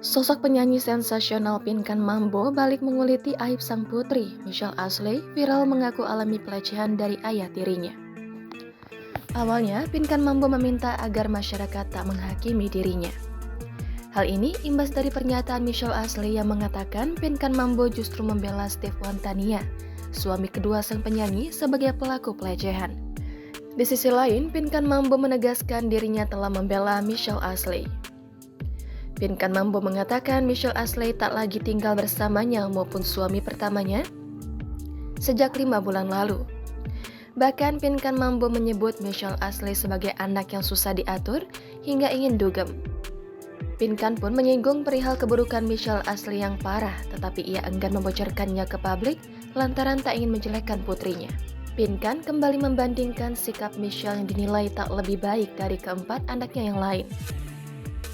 Sosok penyanyi sensasional Pinkan Mambo balik menguliti aib sang putri. Michelle Ashley viral mengaku alami pelecehan dari ayah tirinya. Awalnya, Pinkan Mambo meminta agar masyarakat tak menghakimi dirinya. Hal ini imbas dari pernyataan Michelle Ashley yang mengatakan Pinkan Mambo justru membela Steve Wantania, suami kedua sang penyanyi, sebagai pelaku pelecehan. Di sisi lain, Pinkan Mambo menegaskan dirinya telah membela Michelle Ashley. Pinkan Mambo mengatakan Michelle Ashley tak lagi tinggal bersamanya maupun suami pertamanya sejak 5 bulan lalu. Bahkan Pinkan Mambo menyebut Michelle Ashley sebagai anak yang susah diatur hingga ingin dugem. Pinkan pun menyinggung perihal keburukan Michelle Ashley yang parah, tetapi ia enggan membocorkannya ke publik lantaran tak ingin menjelekkan putrinya. Pinkan kembali membandingkan sikap Michelle yang dinilai tak lebih baik dari keempat anaknya yang lain.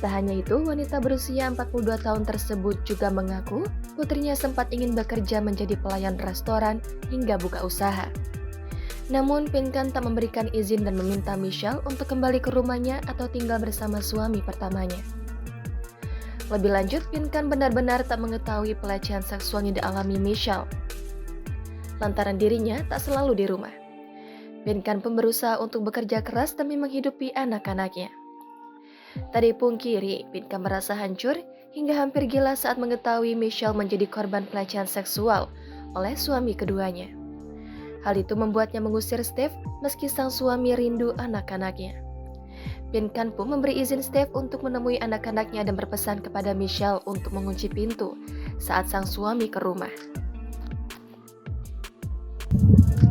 Tak hanya itu, wanita berusia 42 tahun tersebut juga mengaku putrinya sempat ingin bekerja menjadi pelayan restoran hingga buka usaha. Namun, Pinkan tak memberikan izin dan meminta Michelle untuk kembali ke rumahnya atau tinggal bersama suami pertamanya. Lebih lanjut, Pinkan benar-benar tak mengetahui pelecehan seksual yang dialami Michelle, lantaran dirinya tak selalu di rumah. Pinkan pun berusaha untuk bekerja keras demi menghidupi anak-anaknya. Tak dipungkiri, Pinkan merasa hancur hingga hampir gila saat mengetahui Michelle menjadi korban pelecehan seksual oleh suami keduanya. Hal itu membuatnya mengusir Steve meski sang suami rindu anak-anaknya. Pinkan pun memberi izin Steve untuk menemui anak-anaknya dan berpesan kepada Michelle untuk mengunci pintu saat sang suami ke rumah.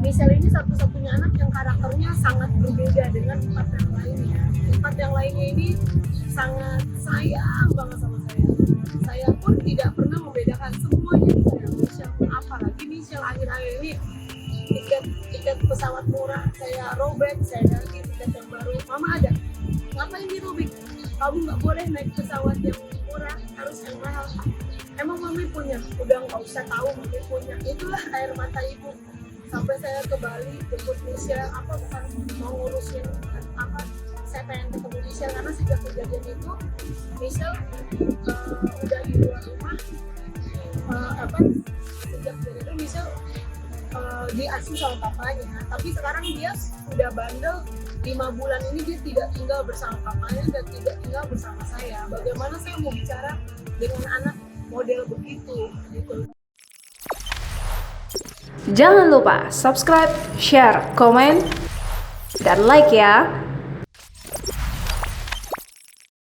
Michelle ini satu-satunya anak yang karakternya sangat berbeda dengan empat yang lainnya. Empat yang lainnya ini sangat sayang banget sama saya. Saya pun tidak pernah membedakan, semuanya disayang. Michelle pun, apalagi Michelle akhir-akhir ini tiket pesawat murah saya robek, saya ganti tiket yang baru. Mama ada, ngapain dirobek? Kamu nggak boleh naik pesawat yang murah, harus yang mahal. Emang mami punya? Udah nggak usah tahu mami punya. Itulah air mata ibu. Sampai saya ke Bali jemput Michelle, bukan mau ngurusin apa, saya pengen ketemu Michelle karena sejak kejadian itu Michelle udah di luar rumah, sejak kejadian itu Michelle diasuh sama papanya, tapi sekarang dia udah bandel. 5 bulan ini dia tidak tinggal bersama papanya dan tidak tinggal bersama saya. Bagaimana saya mau bicara dengan anak model begitu gitu. Jangan lupa subscribe, share, komen, dan like ya.